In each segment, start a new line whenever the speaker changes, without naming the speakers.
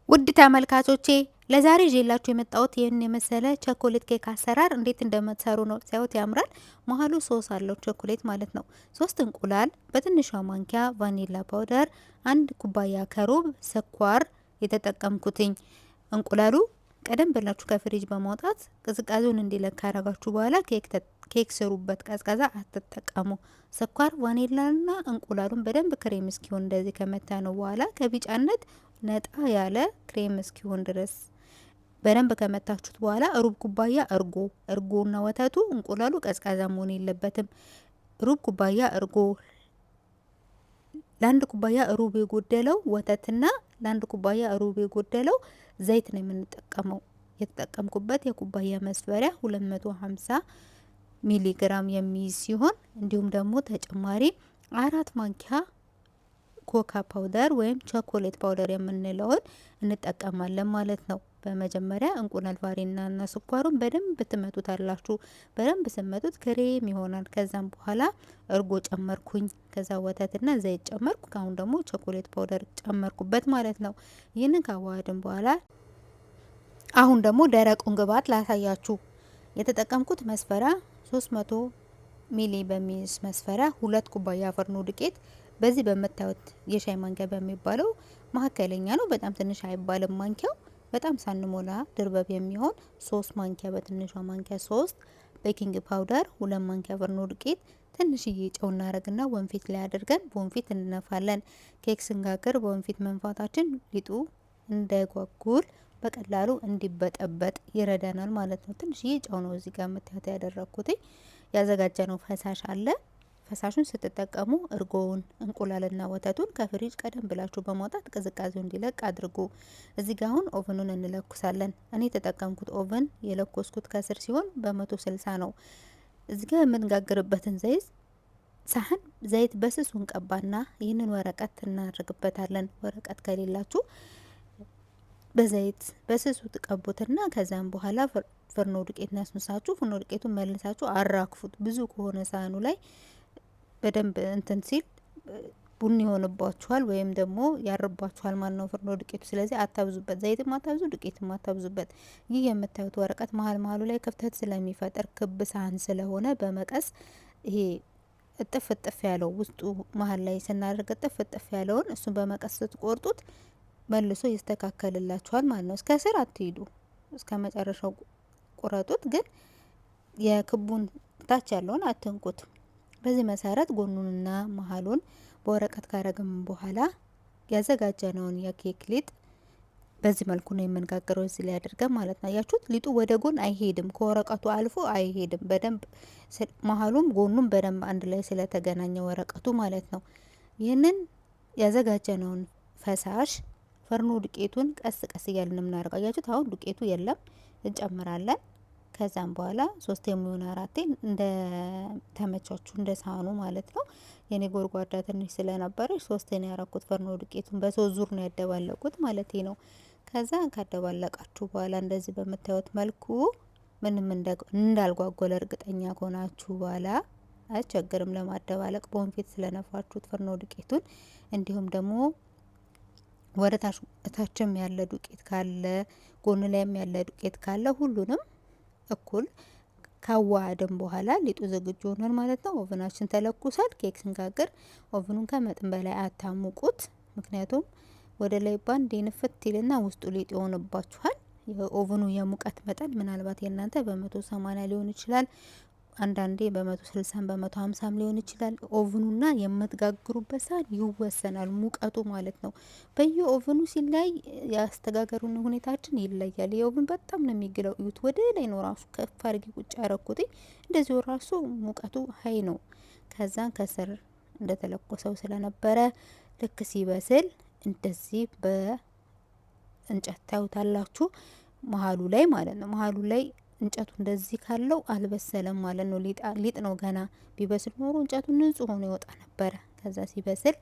ውድ ተመልካቾቼ ለዛሬ ይዤላችሁ የመጣሁት ይህን የመሰለ ቸኮሌት ኬክ አሰራር እንዴት እንደምትሰሩ ነው። ሲያዩት ያምራል። መሀሉ ሶስ አለው ቸኮሌት ማለት ነው። 3 እንቁላል፣ በትንሿ ማንኪያ ቫኒላ ፓውደር፣ 1 ኩባያ ከሩብ ስኳር የተጠቀምኩትኝ። እንቁላሉ ቀደም ብላችሁ ከፍሪጅ በማውጣት ቅዝቃዜውን እንዲለካ ያረጋችሁ በኋላ ኬክ ስሩበት። ቀዝቃዛ አትጠቀሙ። ስኳር ቫኒላና እንቁላሉን በደንብ ክሬም እስኪሆን እንደዚህ ከመታ ነው በኋላ ከቢጫነት ነጣ ያለ ክሬም እስኪሆን ድረስ በደንብ ከመታችሁት በኋላ ሩብ ኩባያ እርጎና ወተቱ እንቁላሉ ቀዝቃዛ መሆን የለበትም። ሩብ ኩባያ እርጎ፣ ለአንድ ኩባያ ሩብ የጎደለው ወተትና ለአንድ ኩባያ ሩብ የጎደለው ዘይት ነው የምንጠቀመው። የተጠቀምኩበት የኩባያ መስፈሪያ 250 ሚሊ ግራም የሚይዝ ሲሆን እንዲሁም ደግሞ ተጨማሪ 4 ማንኪያ ኮካ ፓውደር ወይም ቾኮሌት ፓውደር የምንለውን እንጠቀማለን ማለት ነው። በመጀመሪያ እንቁላል ቫኒላና ስኳሩን በደንብ ትመቱታላችሁ። በደንብ ስመቱት ክሬም ይሆናል። ከዛም በኋላ እርጎ ጨመርኩኝ። ከዛ ወተትና ዘይት ጨመርኩ። ካሁን ደግሞ ቾኮሌት ፓውደር ጨመርኩበት ማለት ነው። ይህንን ካዋሃድን በኋላ አሁን ደግሞ ደረቁን ግብአት ላሳያችሁ። የተጠቀምኩት መስፈሪያ 300 ሚሊ በሚይዝ መስፈሪያ 2 ኩባያ ፍርኖ ዱቄት በዚህ በመታዩት የሻይ ማንኪያ በሚባለው መካከለኛ ነው። በጣም ትንሽ አይባልም ማንኪያው። በጣም ሳንሞላ ድርበብ የሚሆን 3 ማንኪያ በትንሿ ማንኪያ 3 ቤኪንግ ፓውደር፣ 2 ማንኪያ ፍርኖ ዱቄት፣ ትንሽዬ ጨው እናረግና ወንፊት ላይ አድርገን በወንፊት እንነፋለን። ኬክ ስንጋግር በወንፊት መንፋታችን ሊጡ እንዳይጓጉል በቀላሉ እንዲበጠበጥ ይረዳናል ማለት ነው። ትንሽዬ ጨው ነው እዚህ ጋር መታየት ያደረኩት። ያዘጋጀነው ፈሳሽ አለ። ፈሳሹን ስትጠቀሙ እርጎውን፣ እንቁላልና ወተቱን ከፍሪጅ ቀደም ብላችሁ በማውጣት ቅዝቃዜው እንዲለቅ አድርጉ። እዚህ ጋር አሁን ኦቨኑን እንለኩሳለን። እኔ የተጠቀምኩት ኦቨን የለኮስኩት ከስር ሲሆን በ160 ነው። እዚህ ጋር የምንጋግርበትን ሳህን ዘይት በስሱ እንቀባና ይህንን ወረቀት እናደርግበታለን። ወረቀት ከሌላችሁ በዘይት በስሱ ትቀቡትና ከዛም በኋላ ፍርኖ ዱቄት ነስንሳችሁ ፍርኖ ዱቄቱን መልሳችሁ አራክፉት። ብዙ ከሆነ ሳህኑ ላይ በደንብ እንትን ሲል ቡኒ ይሆንባችኋል ወይም ደግሞ ያርባችኋል ማለት ነው ፍርኖ ዱቄቱ። ስለዚህ አታብዙበት፣ ዘይትም አታብዙ፣ ዱቄትም አታብዙበት። ይህ የምታዩት ወረቀት መሀሉ ላይ ክፍተት ስለሚፈጠር ክብ ሳህን ስለሆነ በመቀስ ይሄ እጥፍ ያለው ውስጡ መሀል ላይ ስናደርግ እጥፍ ያለውን እሱን በመቀስ ስትቆርጡት መልሶ ይስተካከልላችኋል ማለት ነው። እስከ ስር አትሂዱ፣ እስከ መጨረሻው ቁረጡት። ግን የክቡን ታች ያለውን አትንኩት። በዚህ መሰረት ጎኑንና መሀሉን በወረቀት ካረግም በኋላ ያዘጋጀነውን የኬክ ሊጥ በዚህ መልኩ ነው የምንጋግረው። እዚህ ላይ አድርገን ማለት ነው። ያችሁት ሊጡ ወደ ጎን አይሄድም፣ ከወረቀቱ አልፎ አይሄድም። በደንብ መሀሉም ጎኑም በደንብ አንድ ላይ ስለተገናኘ ወረቀቱ ማለት ነው። ይህንን ያዘጋጀነውን ፈሳሽ ፍርኖ ዱቄቱን ቀስ ቀስ እያልን የምናደርገው። አያችሁት? አሁን ዱቄቱ የለም፣ እንጨምራለን። ከዛም በኋላ 3 የሚሆን 4 እንደ ተመቻችሁ እንደ ሳህኑ ማለት ነው። የኔ ጎርጓዳ ትንሽ ስለነበረች 3 ነው ያረኩት። ፍርኖ ዱቄቱን በ3 ዙር ነው ያደባለቁት ማለት ነው። ከዛ ካደባለቃችሁ በኋላ እንደዚህ በምታዩት መልኩ ምንም እንዳልጓጎለ እርግጠኛ ከሆናችሁ በኋላ አያስቸግርም ለማደባለቅ በወንፊት ስለነፋችሁት ፍርኖ ዱቄቱን። እንዲሁም ደግሞ ወደ ታችም ያለ ዱቄት ካለ ጎን ላይም ያለ ዱቄት ካለ ሁሉንም እኩል ካዋሃድን በኋላ ሊጡ ዝግጁ ሆኗል ማለት ነው። ኦቨናችን ተለኩሷል። ኬክ ስንጋግር ኦቨኑን ከመጠን በላይ አታሙቁት። ምክንያቱም ወደ ላይ ባንድ ንፍት ይልና ውስጡ ሊጥ ይሆንባችኋል። የኦቨኑ የሙቀት መጠን ምናልባት የእናንተ በ180 ሊሆን ይችላል፣ አንዳንዴ በ160 በ150 ሊሆን ይችላል። ኦቨኑና የምትጋግሩበት ሰዓት ይወሰናል ሙቀቱ ማለት ነው። በየኦቨኑ ሲላይ ያስተጋገሩን ሁኔታችን ይለያል። የኦቨን በጣም ነው የሚግለው። እዩት፣ ወደ ላይ ነው ራሱ ከፍ አድርጌ ቁጭ ያረኩት። እንደዚህ ራሱ ሙቀቱ ሀይ ነው። ከዛን ከስር እንደተለኮሰው ስለነበረ ልክ ሲበስል እንደዚህ በእንጨት ታዩታላችሁ፣ መሀሉ ላይ ማለት ነው። መሀሉ ላይ እንጨቱ እንደዚህ ካለው አልበሰለም ማለት ነው። ሊጥ ነው ገና። ቢበስል ኖሮ እንጨቱ ንጹህ ሆኖ ይወጣ ነበረ። ከዛ ሲበስል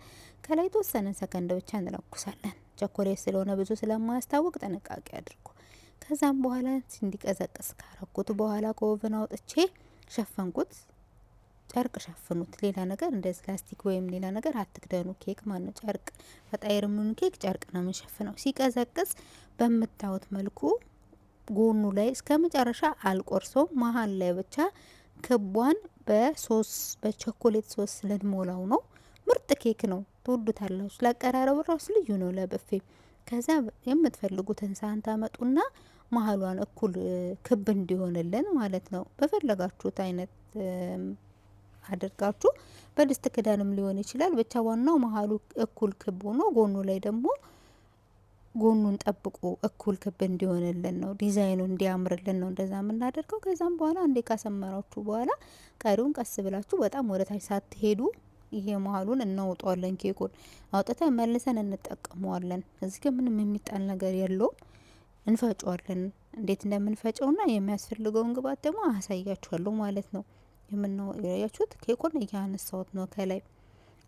ከላይ ተወሰነ ሰከንድ ብቻ እንለኩሳለን። ቸኮሌት ስለሆነ ብዙ ስለማያስታውቅ ጥንቃቄ አድርጉ። ከዛም በኋላ እንዲቀዘቅዝ ካረኩት በኋላ ከኦቨን አውጥቼ ሸፈንኩት። ጨርቅ ሸፍኑት። ሌላ ነገር እንደዚህ ላስቲክ ወይም ሌላ ነገር አትክደኑ። ኬክ ማነው ጨርቅ ፈጣይር ምን ኬክ ጨርቅ ነው የምንሸፍነው። ሲቀዘቅዝ በምታዩት መልኩ ጎኑ ላይ እስከ መጨረሻ አልቆርሰው፣ መሀል ላይ ብቻ ክቧን በቾኮሌት ሶስ ልንሞላው ነው። ምርጥ ኬክ ነው፣ ትወዱታላችሁ። ለአቀራረቡ ራሱ ልዩ ነው ለብፌ። ከዛ የምትፈልጉትን ሳህን ታመጡና መሀሏን እኩል ክብ እንዲሆንልን ማለት ነው በፈለጋችሁት አይነት አድርጋችሁ በድስት ክዳንም ሊሆን ይችላል። ብቻ ዋናው መሀሉ እኩል ክብ ሆኖ ጎኑ ላይ ደግሞ ጎኑን ጠብቆ እኩል ክብ እንዲሆንልን ነው፣ ዲዛይኑ እንዲያምርልን ነው እንደዛ የምናደርገው። ከዛም በኋላ እንዴ ካሰመራችሁ በኋላ ቀሪውን ቀስ ብላችሁ በጣም ወደታች ሳትሄዱ ይሄ መሀሉን እናውጣዋለን። ኬኩን አውጥተን መልሰን እንጠቀመዋለን። እዚህ ጋር ምንም የሚጣል ነገር የለውም። እንፈጨዋለን። እንዴት እንደምንፈጨውና የሚያስፈልገውን ግብአት ደግሞ አሳያችኋለሁ ማለት ነው። ያያችሁት ኬኩን እያነሳሁት ነው ከላይ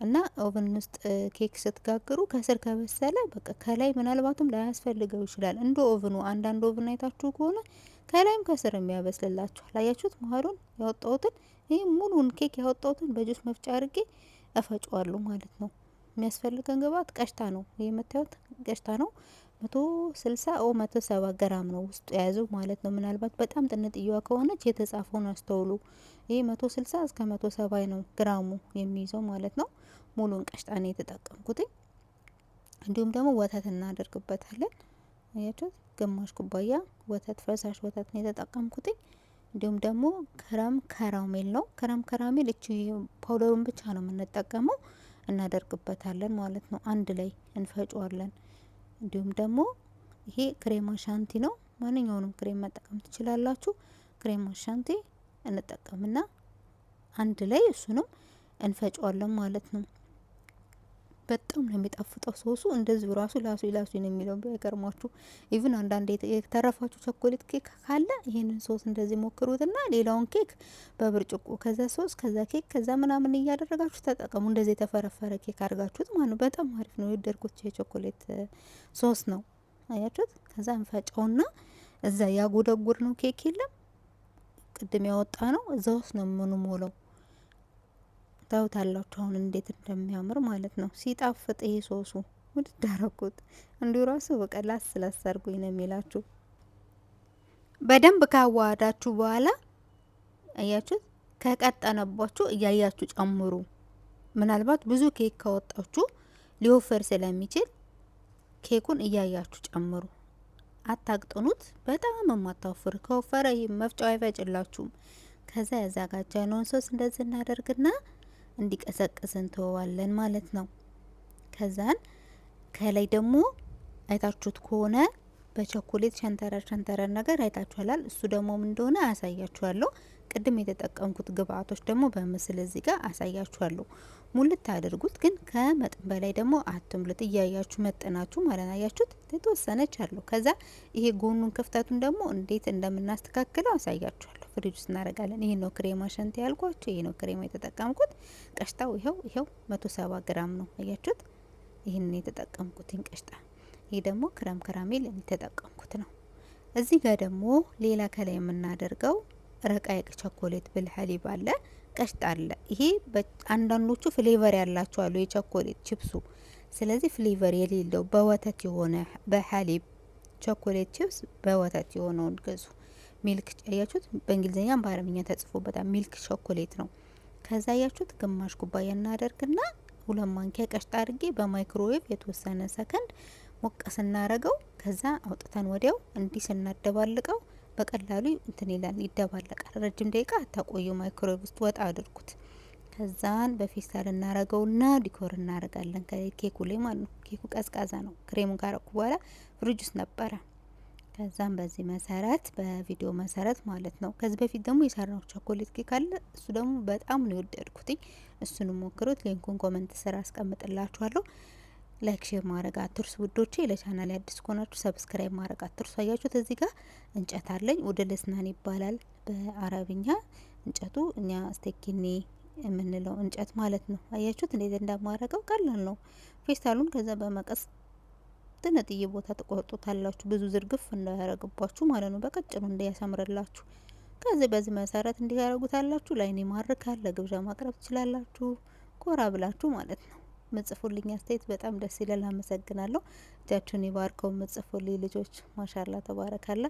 እና ኦቨን ውስጥ ኬክ ስትጋግሩ ከስር ከበሰለ በቃ ከላይ ምናልባትም ላያስፈልገው ይችላል። እንደ ኦቨኑ አንዳንድ ኦቨን አይታችሁ ከሆነ ከላይም ከስር የሚያበስልላችኋል። አያችሁት መሀሉን ያወጣሁትን ይህ ሙሉን ኬክ ያወጣሁትን በጁስ መፍጫ አድርጌ እፈጨዋለሁ ማለት ነው። የሚያስፈልገን ግብአት ቀሽታ ነው። ይህ የምታዩት ቀሽታ ነው። 170 ግራም ነው ውስጡ የያዘው ማለት ነው። ምናልባት በጣም ጥንጥየዋ ከሆነች የተጻፈውን አስተውሉ። ይህ 160 እስከ 170 ነው ግራሙ የሚይዘው ማለት ነው። ሙሉን ቀሽታ ነው የተጠቀምኩትኝ። እንዲሁም ደግሞ ወተት እናደርግበታለን። አያችሁት ግማሽ ኩባያ ወተት፣ ፈሳሽ ወተት ነው የተጠቀምኩትኝ። እንዲሁም ደግሞ ክረም ከራሜል ነው። ክረም ከራሜል እቺ ፓውደሩን ብቻ ነው የምንጠቀመው፣ እናደርግበታለን ማለት ነው። አንድ ላይ እንፈጨዋለን። እንዲሁም ደግሞ ይሄ ክሬማ ሻንቲ ነው። ማንኛውንም ክሬም መጠቀም ትችላላችሁ። ክሬማ ሻንቲ እንጠቀምና አንድ ላይ እሱንም እንፈጨዋለን ማለት ነው። በጣም ነው የሚጣፍጠው ሶሱ። እንደዚሁ ራሱ ላሱ ነው የሚለው ቢገርማችሁ። ኢቭን አንዳንድ የተረፋችሁ ቸኮሌት ኬክ ካለ ይሄንን ሶስ እንደዚህ ሞክሩትና ሌላውን ኬክ በብርጭቆ ከዛ ሶስ ከዛ ኬክ ከዛ ምናምን እያደረጋችሁ ተጠቀሙ። እንደዚህ የተፈረፈረ ኬክ አድርጋችሁት ማለት በጣም አሪፍ ነው። የወደድኩት የቸኮሌት ሶስ ነው። አያችሁት። ከዛ እንፈጨውና እዛ ያጎደጉር ነው ኬክ የለም ቅድም ያወጣ ነው እዛ ውስጥ ነው የምንሞላው። ታውታላችሁ አሁን እንዴት እንደሚያምር ማለት ነው። ሲጣፍጥ ይሄ ሶሱ ውድድ አደረኩት። እንዲሁ ራሱ በቀላስ ስላሰርጉኝ ነው የሚላችሁ። በደንብ ካዋሃዳችሁ በኋላ አያችሁት ከቀጠነባችሁ እያያችሁ ጨምሩ። ምናልባት ብዙ ኬክ ካወጣችሁ ሊወፈር ስለሚችል ኬኩን እያያችሁ ጨምሩ። አታቅጥኑት። በጣም የማታወፍር ከወፈረ ይሄ መፍጫው አይፈጭላችሁም። ከዛ ያዘጋጀነውን ሶስ እንደዚህ እናደርግና እንዲቀሰቅስ እንተዋለን ማለት ነው። ከዛን ከላይ ደግሞ አይታችሁት ከሆነ በቸኮሌት ሸንተረር ነገር አይታችኋላል። እሱ ደግሞ ምን እንደሆነ አያሳያችኋለሁ። ቅድም የተጠቀምኩት ግብአቶች ደግሞ በምስል እዚህ ጋር አሳያችኋለሁ። ሙልት አድርጉት፣ ግን ከመጠን በላይ ደግሞ አትምሉት። እያያችሁ መጠናችሁ ማለት ነው። አያችሁት የተወሰነች አለው። ከዛ ይሄ ጎኑን ክፍተቱን ደግሞ እንዴት እንደምናስተካክለው አሳያችኋለሁ። ፍሪጅ ውስጥ እናደርጋለን። ይሄ ነው ክሬማ ሸንቲ ያልኳችሁ። ይሄ ነው ክሬማ የተጠቀምኩት። ቀሽታው ይኸው 170 ግራም ነው። አያችሁት ይሄን የተጠቀምኩትን ቀሽታ። ይሄ ደግሞ ክረም ከራሜል የተጠቀምኩት ነው። እዚህ ጋር ደግሞ ሌላ ከላይ የምናደርገው ረቃይቅ ቸኮሌት ብልሐሊብ አለ፣ ቀሽታ አለ። ይሄ አንዳንዶቹ ፍሌቨር ያላቸው አሉ የቸኮሌት ቺፕሱ። ስለዚህ ፍሌቨር የሌለው በወተት የሆነ በሐሊብ ቸኮሌት ቺፕስ በወተት የሆነውን ገዙ። ሚልክ ያያችሁት በእንግሊዝኛም በአረብኛ ተጽፎበታል። ሚልክ ቸኮሌት ነው። ከዛ ያያችሁት ግማሽ ኩባያ እናደርግና 2 ማንኪያ ቀሽታ አድርጌ በማይክሮዌቭ የተወሰነ ሰከንድ ሞቅ ስናረገው ከዛ አውጥተን ወዲያው እንዲህ ስናደባልቀው በቀላሉ እንትን ይላል፣ ይደባለቃል። ረጅም ደቂቃ አታቆዩ። ማይክሮዌቭ ውስጥ ወጣ አድርጉት። ከዛን በፌስታል እናረገውና ዲኮር እናረጋለን ከኬኩ ላይ ማለት ነው። ኬኩ ቀዝቃዛ ነው። ክሬሙን ካረኩ በኋላ ፍሪጅ ውስጥ ነበረ። ከዛም በዚህ መሰረት በቪዲዮ መሰረት ማለት ነው። ከዚህ በፊት ደግሞ የሰራው ቸኮሌት ኬክ አለ። እሱ ደግሞ በጣም ነው የወደድኩት። እሱንም ሞክሩት። ሊንኩን ኮሜንት ስራ አስቀምጥላችኋለሁ። ላይክ ሼር ማድረግ አትርሱ ውዶቼ። ለቻናል አዲስ ከሆናችሁ ሰብስክራይብ ማድረግ አትርሱ። አያችሁት እዚህ ጋር እንጨት አለኝ። ወደ ለስናን ይባላል በአረብኛ እንጨቱ። እኛ ስቴኪኒ የምንለው እንጨት ማለት ነው። አያችሁት እንዴት እንደማረገው ቀላል ነው። ፌስታሉን ከዛ በመቀስ ትንጥዬ ቦታ ተቆርጡታላችሁ። ብዙ ዝርግፍ እንዳያረግባችሁ ማለት ነው። በቀጭኑ እንዲያሳምርላችሁ። ከዚህ በዚህ መሰረት እንዲያደርጉታላችሁ። ላይን ይማርካል። ለግብዣ ማቅረብ ትችላላችሁ። ኮራ ብላችሁ ማለት ነው። ምጽፉልኝ አስተያየት በጣም ደስ ይላል። አመሰግናለሁ። እጃችሁን ይባርከው ምጽፉልኝ ልጆች። ማሻላ ተባረካላ።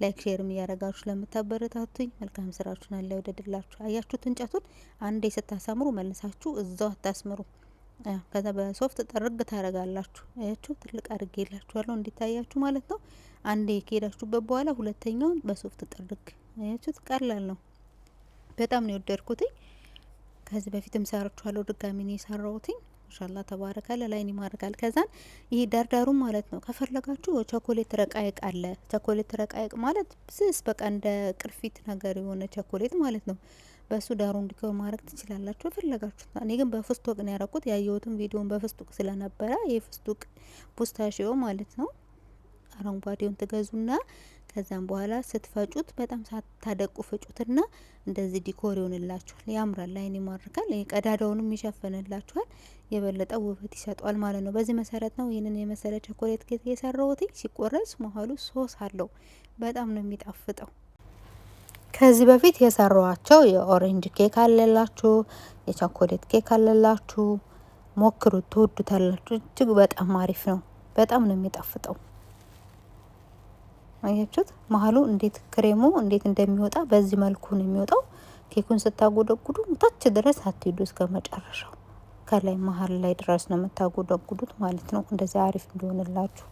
ላይክ ሼርም እያረጋችሁ ለምታበረታቱኝ መልካም ስራችሁን አለ ይወደድላችሁ። አያችሁት? እንጨቱን አንዴ ስታሳምሩ መልሳችሁ እዛው አታስምሩ። ከዛ በሶፍት ጥርግ ታረጋላችሁ። አያችሁ? ትልቅ አድርጌላችኋለሁ እንዲታያችሁ ማለት ነው። አንዴ ከሄዳችሁበት በኋላ ሁለተኛውን በሶፍት ጥርግ። አያችሁት? ቀላል ነው። በጣም ነው የወደድኩትኝ። ከዚህ በፊትም ሰርቻለሁ። ድጋሚ ነው የሰራሁትኝ። ማሻአላ ተባረካለ። ላይን ይማርካል። ከዛን ይሄ ዳርዳሩ ማለት ነው ከፈለጋችሁ ቸኮሌት ረቃይቅ አለ። ቸኮሌት ረቃይቅ ማለት ስስ በቃ እንደ ቅርፊት ነገር የሆነ ቸኮሌት ማለት ነው። በሱ ዳሩ እንዲገው ማድረግ ትችላላችሁ የፈለጋችሁት። እኔ ግን በፍስቶቅ ነው ያረኩት። ያየሁትም ቪዲዮን በፍስቶቅ ስለነበረ የፍስቶቅ ፑስታሽዮ ማለት ነው። አረንጓዴውን ትገዙና ከዛም በኋላ ስትፈጩት በጣም ሳታደቁ ፍጩትና እንደዚህ ዲኮር ይሆንላችኋል። ያምራል፣ ላይን ይማርካል። ቀዳዳውንም ይሸፍንላችኋል። የበለጠ ውበት ይሰጧል ማለት ነው። በዚህ መሰረት ነው ይህንን የመሰለ ቸኮሌት ኬክ የሰራሁት። ሲቆረስ መሀሉ ሶስ አለው። በጣም ነው የሚጣፍጠው። ከዚህ በፊት የሰራኋቸው የኦሬንጅ ኬክ አለላችሁ፣ የቸኮሌት ኬክ አለላችሁ። ሞክሩት፣ ትወዱታላችሁ። እጅግ በጣም አሪፍ ነው። በጣም ነው የሚጣፍጠው። አያችሁት? መሀሉ እንዴት ክሬሙ እንዴት እንደሚወጣ በዚህ መልኩ ነው የሚወጣው። ኬኩን ስታጎደጉዱ ታች ድረስ አትሄዱ እስከ መጨረሻው። ከላይ መሀል ላይ ድረስ ነው የምታጎደጉዱት ማለት ነው። እንደዚህ አሪፍ እንዲሆንላችሁ